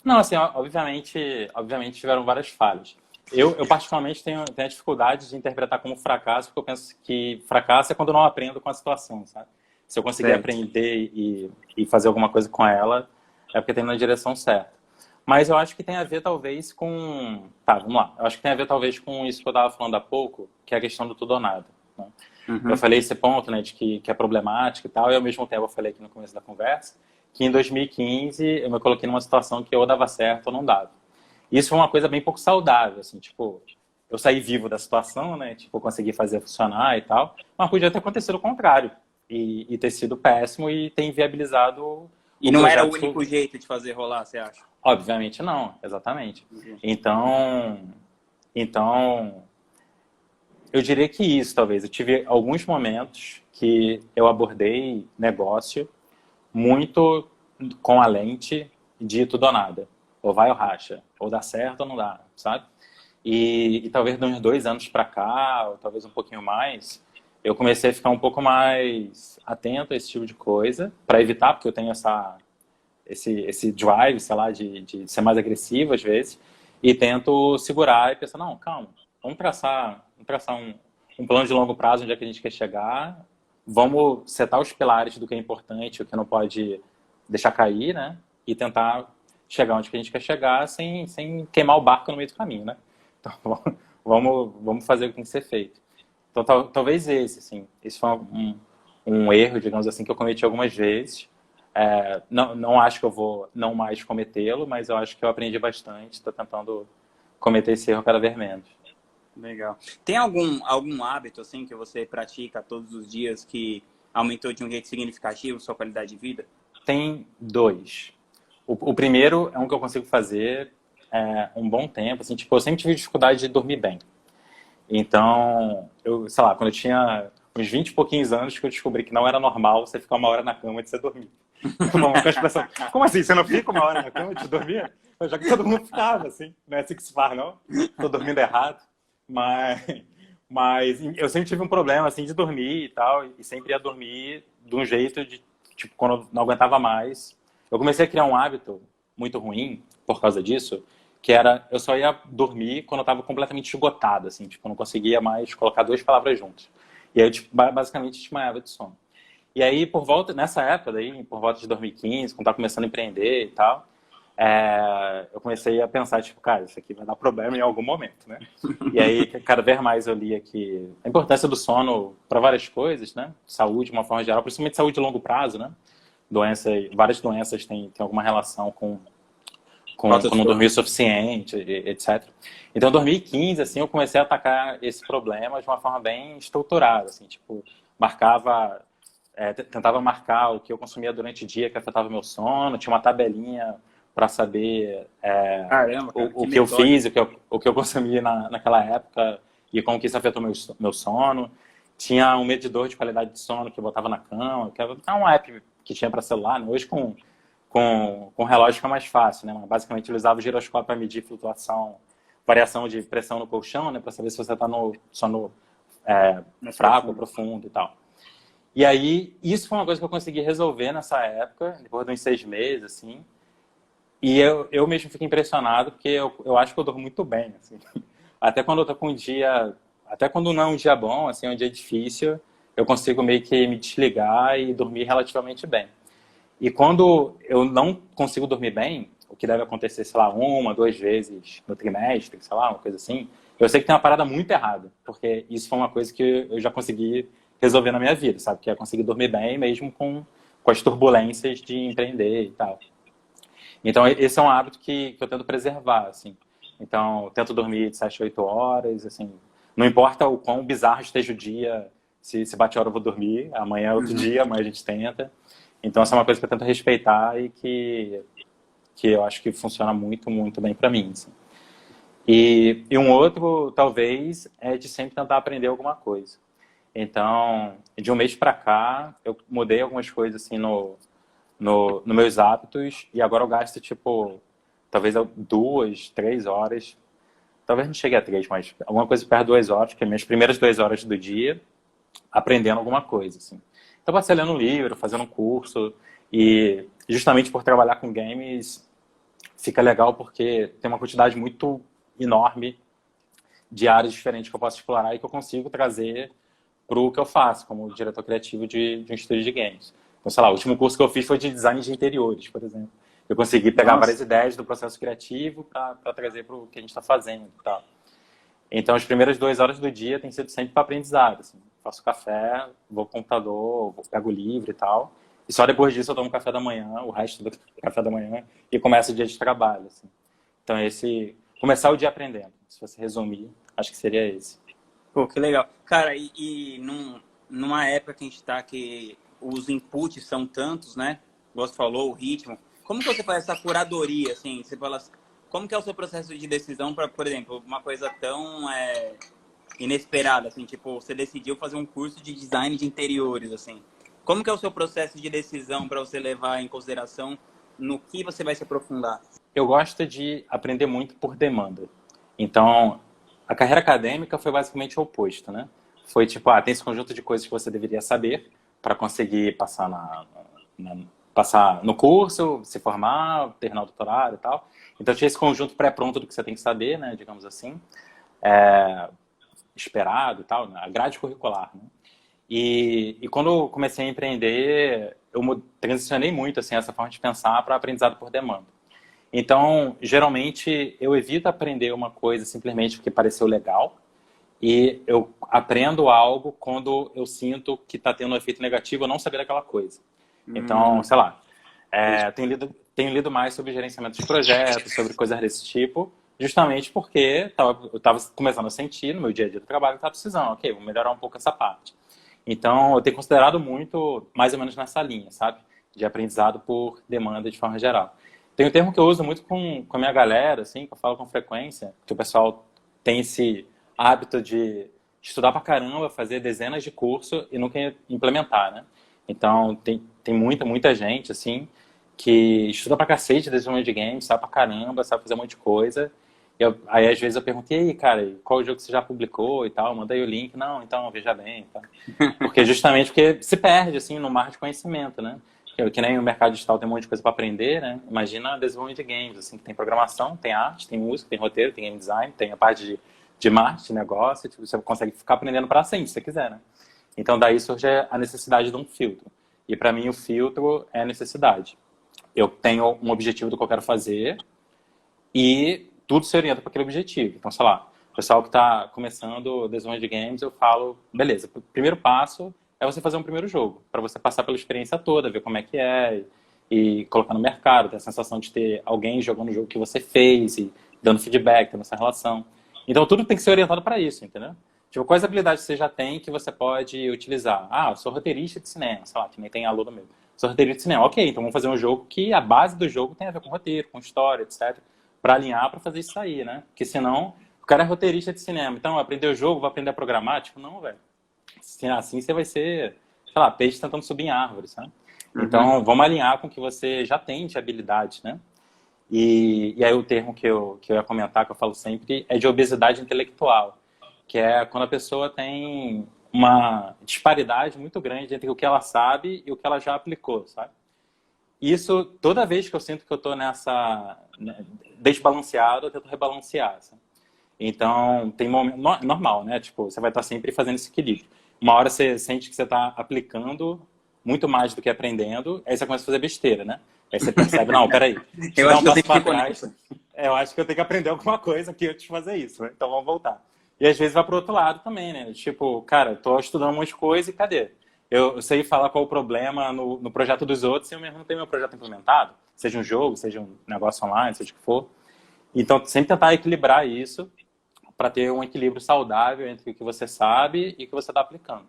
não, assim, obviamente tiveram várias falhas. Eu particularmente tenho a dificuldade de interpretar como fracasso, porque eu penso que fracasso é quando eu não aprendo com a situação, sabe? Se eu conseguir
Certo.
aprender e fazer alguma coisa com ela, é porque tem na direção certa. Mas eu acho que tem a ver talvez com... Tá, vamos lá. Eu acho que tem a ver talvez com isso que eu estava falando há pouco, que é a questão do tudo ou nada, né? Eu
Uhum.
falei esse ponto, né, de que é problemático e tal, e ao mesmo tempo eu falei aqui no começo da conversa, que em 2015 eu me coloquei numa situação que ou dava certo ou não dava. Isso foi uma coisa bem pouco saudável, assim, tipo, eu saí vivo da situação, né, tipo, eu consegui fazer funcionar e tal, mas podia ter acontecido o contrário, e ter sido péssimo e ter inviabilizado
E
o
não era o
projeto.
único jeito de fazer rolar, você acha?
Obviamente não, exatamente.
Uhum.
Então, eu diria que isso, talvez. Eu tive alguns momentos que eu abordei negócio muito com a lente de tudo ou nada. Ou vai ou racha. Ou dá certo ou não dá, sabe? E talvez de uns 2 anos para cá, ou talvez um pouquinho mais, eu comecei a ficar um pouco mais atento a esse tipo de coisa, para evitar, porque eu tenho esse drive, sei lá, de ser mais agressivo às vezes, e tento segurar e pensar, não, calma, vamos traçar um plano de longo prazo onde é que a gente quer chegar, vamos setar os pilares do que é importante, o que não pode deixar cair, né? E tentar chegar onde que a gente quer chegar sem queimar o barco no meio do caminho, né? Então, vamos fazer o que tem que ser feito. Então, talvez esse foi um erro, digamos assim, que eu cometi algumas vezes. Não acho que eu vou não mais cometê-lo, mas eu acho que eu aprendi bastante, estou tentando cometer esse erro cada vez menos.
Legal. Tem algum hábito, assim, que você pratica todos os dias que aumentou de um jeito significativo sua qualidade de vida?
Tem dois. O primeiro é um que eu consigo fazer um bom tempo, assim, tipo, eu sempre tive dificuldade de dormir bem. Então, sei lá, quando eu tinha uns 20 e pouquinhos anos que eu descobri que não era normal você ficar 1 hora na cama antes de você dormir. Vamos ficar pensando, como assim? Você não fica 1 hora na cama antes de dormir? Já que todo mundo ficava, assim. Não é assim que se faz, não. Tô dormindo errado. Mas eu sempre tive um problema, assim, de dormir e tal. E sempre ia dormir de um jeito de, tipo, quando eu não aguentava mais. Eu comecei a criar um hábito muito ruim por causa disso, que era, eu só ia dormir quando eu estava completamente esgotado, assim, tipo, eu não conseguia mais colocar 2 palavras juntas. E aí, tipo, basicamente, desmaiava de sono. E aí, nessa época daí, por volta de 2015, quando estava começando a empreender e tal, eu comecei a pensar, tipo, cara, isso aqui vai dar problema em algum momento, né? E aí, cada vez mais eu lia que a importância do sono para várias coisas, né? Saúde, de uma forma geral, principalmente saúde de longo prazo, né? Várias doenças têm alguma relação
Falta
com
de
não
sono.
dormir o suficiente, etc. Então, em 2015, assim, eu comecei a atacar esse problema de uma forma bem estruturada, assim, tipo, tentava marcar o que eu consumia durante o dia que afetava o meu sono, tinha uma tabelinha para saber
Caramba, cara, que
o que eu
metódico.
fiz, o que eu consumi naquela época e como que isso afetou meu sono. Tinha um medidor de qualidade de sono que eu botava na cama, que era um app que tinha para celular, né? Hoje com relógio fica mais fácil, né? Mas basicamente ele usava o giroscópio para medir flutuação, variação de pressão no colchão, né? Para saber se você está no sono
Mais
fraco ou
profundo.
profundo e tal. E aí, isso foi uma coisa que eu consegui resolver nessa época, depois de uns 6 meses, assim. E eu mesmo fico impressionado, porque eu acho que eu durmo muito bem, assim. Até quando eu tô com um dia... Até quando não é um dia bom, assim, é um dia difícil, eu consigo meio que me desligar e dormir relativamente bem. E quando eu não consigo dormir bem, o que deve acontecer, sei lá, 1, 2 vezes no trimestre, sei lá, uma coisa assim, eu sei que tem uma parada muito errada, porque isso foi uma coisa que eu já consegui resolver na minha vida, sabe? Que é conseguir dormir bem mesmo com as turbulências de empreender e tal. Então, esse é um hábito que eu tento preservar, assim. Então, eu tento dormir de 7 a 8 horas, assim. Não importa o quão bizarro esteja o dia, se bate a hora eu vou dormir, amanhã é outro
Uhum.
dia, amanhã a gente tenta. Então, essa é uma coisa que eu tento respeitar e que eu acho que funciona muito, muito bem para mim, assim. E um outro, talvez, é de sempre tentar aprender alguma coisa. Então, de um mês para cá, eu mudei algumas coisas assim no meus hábitos e agora eu gasto tipo, talvez 2, 3 horas, talvez não chegue a 3, mas alguma coisa perto de 2 horas, que é minhas primeiras 2 horas do dia, aprendendo alguma coisa, assim. Então, pode ser lendo um livro, fazendo um curso e justamente por trabalhar com games fica legal porque tem uma quantidade muito enorme de áreas diferentes que eu posso explorar e que eu consigo trazer para o que eu faço como diretor criativo de um estúdio de games. Então, sei lá, o último curso que eu fiz foi de design de interiores, por exemplo. Eu consegui pegar
Nossa.
várias ideias do processo criativo para trazer para o que a gente está fazendo e tal. Então, as primeiras 2 horas do dia tem sido sempre para aprendizado. Assim. Faço café, vou pro computador, pego o livro e tal. E só depois disso eu tomo café da manhã, o resto do café da manhã, e começo o dia de trabalho. Assim. Então, começar o dia aprendendo. Se você resumir, acho que seria esse.
Pô, que legal. Cara, numa época que a gente tá que os inputs são tantos, né? Como você falou, o ritmo. Como que você faz essa curadoria, assim? Você fala, como que é o seu processo de decisão para, por exemplo, uma coisa tão inesperada, assim? Tipo, você decidiu fazer um curso de design de interiores, assim. Como que é o seu processo de decisão para você levar em consideração no que você vai se aprofundar?
Eu gosto de aprender muito por demanda. Então, a carreira acadêmica foi basicamente o oposto, né? Foi tipo, tem esse conjunto de coisas que você deveria saber para conseguir passar passar no curso, se formar, terminar o doutorado e tal. Então, tinha esse conjunto pré-pronto do que você tem que saber, né? Digamos assim, esperado e tal, né? A grade curricular, né? E quando eu comecei a empreender, eu transicionei muito assim essa forma de pensar para aprendizado por demanda. Então, geralmente, eu evito aprender uma coisa simplesmente porque pareceu legal e eu aprendo algo quando eu sinto que está tendo um efeito negativo eu não saber daquela coisa. Então, sei lá, tenho lido mais sobre gerenciamento de projetos, sobre coisas desse tipo, justamente porque eu estava começando a sentir no meu dia a dia do trabalho que estava precisando, ok, vou melhorar um pouco essa parte. Então, eu tenho considerado muito, mais ou menos nessa linha, sabe? De aprendizado por demanda de forma geral. Tem um termo que eu uso muito com a minha galera, assim, que eu falo com frequência, que o pessoal tem esse hábito de estudar pra caramba, fazer dezenas de cursos e nunca implementar, né? Então, tem muita gente, assim, que estuda pra cacete desenvolvimento de games, sabe pra caramba, sabe fazer um monte de coisa. Aí, às vezes, eu pergunto, e aí, cara, qual jogo você já publicou e tal? Manda aí o link. Não, então, veja bem. Tá? Porque se perde, assim, no mar de conhecimento, né? Que nem o mercado digital tem um monte de coisa para aprender, né? Imagina desenvolvimento de games, assim, que tem programação, tem arte, tem música, tem roteiro, tem game design, tem a parte de marketing, negócio, tipo, você consegue ficar aprendendo para sempre, se você quiser, né? Então, daí surge a necessidade de um filtro. E para mim, o filtro é a necessidade. Eu tenho um objetivo do que eu quero fazer e tudo se orienta para aquele objetivo. Então, sei lá, o pessoal que está começando o desenvolvimento de games, eu falo, beleza, o primeiro passo é você fazer um primeiro jogo, para você passar pela experiência toda, ver como é que é, e colocar no mercado, ter a sensação de ter alguém jogando o jogo que você fez, e dando feedback, tendo essa relação. Então, tudo tem que ser orientado para isso, entendeu? Tipo, quais habilidades você já tem que você pode utilizar? Eu sou roteirista de cinema, sei lá, que nem tem aluno meu. Sou roteirista de cinema, ok, então vamos fazer um jogo que a base do jogo tem a ver com roteiro, com história, etc. Para alinhar, para fazer isso aí, né? Porque senão, o cara é roteirista de cinema, então aprender o jogo, vai aprender a programar? Tipo, não, velho. Assim você vai ser, sei lá, peixe tentando subir em árvores, sabe? Então, vamos alinhar com o que você já tem de habilidade, né? E aí o termo que eu ia comentar, que eu falo sempre, é de obesidade intelectual, que é quando a pessoa tem uma disparidade muito grande entre o que ela sabe e o que ela já aplicou, sabe? Isso, toda vez que eu sinto que eu estou nessa desbalanceado, eu tento rebalancear, sabe? Então, tem momento normal, né? Tipo, você vai estar sempre fazendo esse equilíbrio. Uma hora você sente que você está aplicando muito mais do que aprendendo, aí você começa a fazer besteira, né? Aí você percebe, não, peraí, deixa eu
Eu
dar
acho
um
que eu
passo
sempre
para
fico
trás.
nessa.
Eu acho que eu tenho que aprender alguma coisa aqui antes de fazer isso, né? Então vamos voltar. E às vezes vai pro outro lado também, né? Tipo, cara, eu tô estudando um monte de coisa e cadê? Eu sei falar qual o problema no projeto dos outros e eu mesmo não tenho meu projeto implementado, seja um jogo, seja um negócio online, seja o que for. Então, sempre tentar equilibrar isso para ter um equilíbrio saudável entre o que você sabe e o que você está aplicando.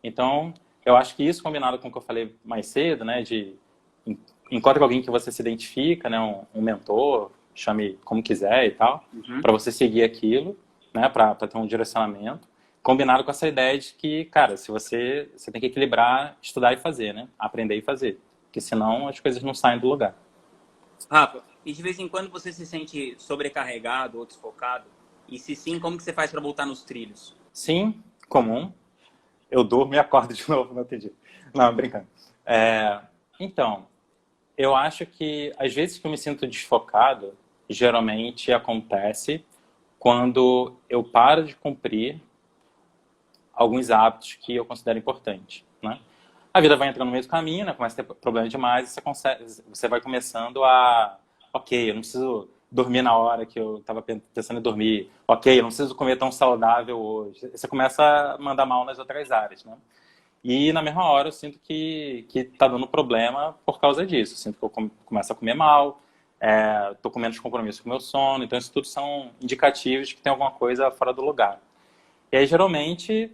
Então, eu acho que isso combinado com o que eu falei mais cedo, né, de encontre alguém que você se identifica, né, um mentor, chame como quiser e tal, para você seguir aquilo, né, para ter um direcionamento. combinado com essa ideia de que, cara, se você tem que equilibrar estudar e fazer, né? Aprender e fazer. Porque senão as coisas não saem do lugar.
Rafa, e de vez em quando você se sente sobrecarregado ou desfocado? E se sim, como que você faz para voltar nos trilhos?
Sim, comum. Eu durmo e acordo de novo no outro dia. Não, brincando. Então, eu acho que às vezes que eu me sinto desfocado, geralmente acontece quando eu paro de cumprir alguns hábitos que eu considero importantes, né? A vida vai entrando no meio do caminho, né? Começa a ter problema demais, e você vai começando a... Ok, eu não preciso dormir na hora que eu estava pensando em dormir. Ok, eu não preciso comer tão saudável hoje. Você começa a mandar mal nas outras áreas, né? E na mesma hora eu sinto que tá dando problema por causa disso. Eu sinto que eu começo a comer mal, tô com menos compromisso com o meu sono. Então isso tudo são indicativos de que tem alguma coisa fora do lugar. E aí geralmente,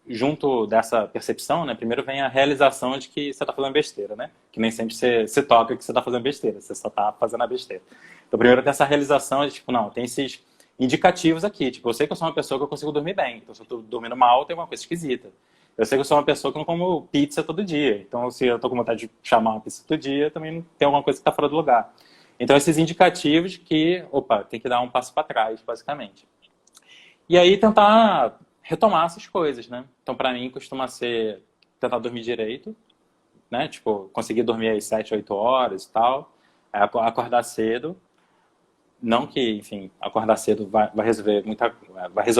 junto dessa percepção, né, primeiro vem a realização de que você está fazendo besteira, né? Que nem sempre você toca que você está fazendo besteira, você só está fazendo a besteira. Então primeiro tem essa realização de tipo, não, tem esses indicativos aqui. Tipo, eu sei que eu sou uma pessoa que eu consigo dormir bem. Então se eu estou dormindo mal, tem alguma coisa esquisita. Eu sei que eu sou uma pessoa que não como pizza todo dia. Então, se eu estou com vontade de chamar uma pizza todo dia, também tem alguma coisa que está fora do lugar. Então, esses indicativos que, opa, tem que dar um passo para trás, basicamente. E aí, tentar retomar essas coisas, né? Então, para mim, costuma ser tentar dormir direito, né? Tipo, conseguir dormir às 7, 8 horas e tal. Acordar cedo. Não que, enfim, acordar cedo vai resolver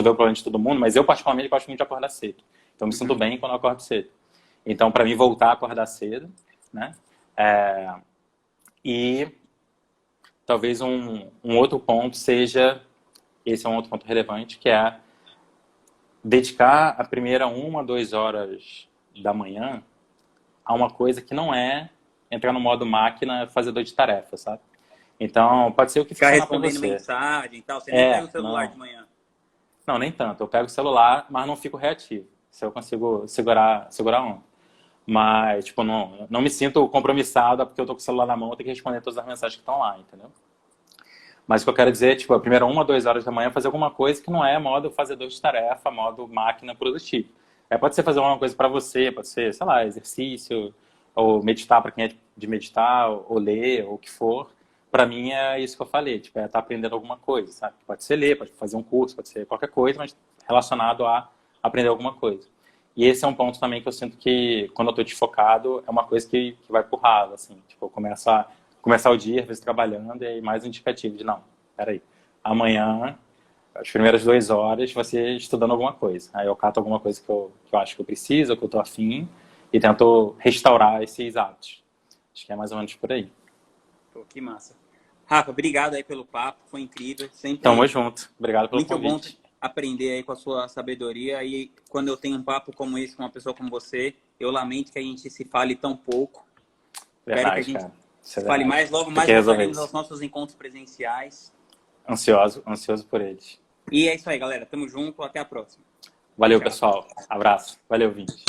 o problema de todo mundo, mas eu, particularmente, gosto muito de acordar cedo. Então, eu me sinto bem quando eu acordo cedo. Então, para mim, voltar a acordar cedo, né? E talvez um outro ponto seja, esse é um outro ponto relevante, que é dedicar a primeira 1, 2 horas da manhã a uma coisa que não é entrar no modo máquina fazedor de tarefa, sabe? Então, pode ser o que
Ficar
funcionar para
respondendo
você.
mensagem e tal, você nem pega o celular
Não.
de manhã.
Não, nem tanto. Eu pego o celular, mas não fico reativo. Se eu consigo segurar um. Mas, tipo, não me sinto compromissado porque eu tô com o celular na mão, eu tenho que responder todas as mensagens que estão lá, entendeu? Mas o que eu quero dizer é, tipo, a primeira 1, 2 horas da manhã fazer alguma coisa que não é modo fazedor de tarefa, modo máquina produtiva. Pode ser fazer alguma coisa para você, pode ser, sei lá, exercício, ou meditar para quem é de meditar, ou ler, ou o que for. Para mim é isso que eu falei, tipo, estar aprendendo alguma coisa, sabe? Pode ser ler, pode fazer um curso, pode ser qualquer coisa, mas relacionado a aprender alguma coisa. E esse é um ponto também que eu sinto que, quando eu estou desfocado, é uma coisa que vai pro ralo, assim. Tipo, eu começar o dia, às vezes, trabalhando, e aí mais um indicativo de, não, peraí, amanhã, as primeiras 2 horas, você estudando alguma coisa. Aí eu cato alguma coisa que eu acho que eu preciso, que eu tô afim, e tento restaurar esses hábitos. Acho que é mais ou menos por aí.
Pô, que massa. Rafa, obrigado aí pelo papo, foi incrível. Sempre
Tamo junto. Obrigado pelo
muito bom
convite.
aprender aí com a sua sabedoria. E quando eu tenho um papo como esse com uma pessoa como você, eu lamento que a gente se fale tão pouco. Espero que a gente
cara.
se fale mais. Logo mais voltaremos aos nossos encontros presenciais.
Ansioso por eles.
E é isso aí, galera. Tamo junto. Até a próxima.
Valeu,
Tchau.
pessoal. Abraço. Valeu, Vinte.